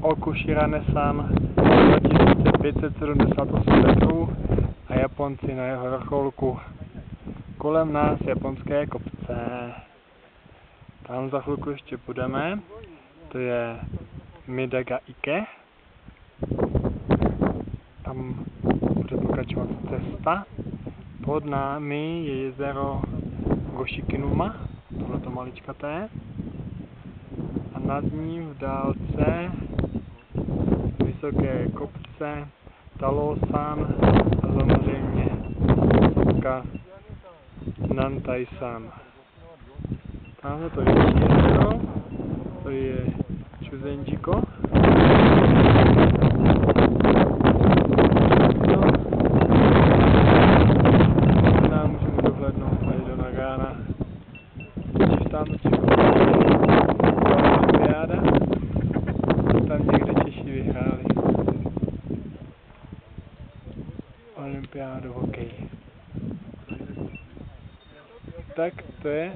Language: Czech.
Okushiranesan 2578 metrů a Japonci na jeho vrcholku. Kolem nás japonské kopce. Tam za chvilku ještě budeme. To je Midagaike. Tam bude pokračovat cesta. Pod námi je jezero Goshikinuma, tohleto maličkaté. A nad ním v dálce vysoké kopce, Talosan a samozřejmě sopka Nantaisan. Tamhle to je jezero, to je Chuzenjiko. Možná můžeme dohlednout tady do Nagana. Když tam olympiáda, tam někde Češi vyhráli olympiádu v hokeji. Tak to je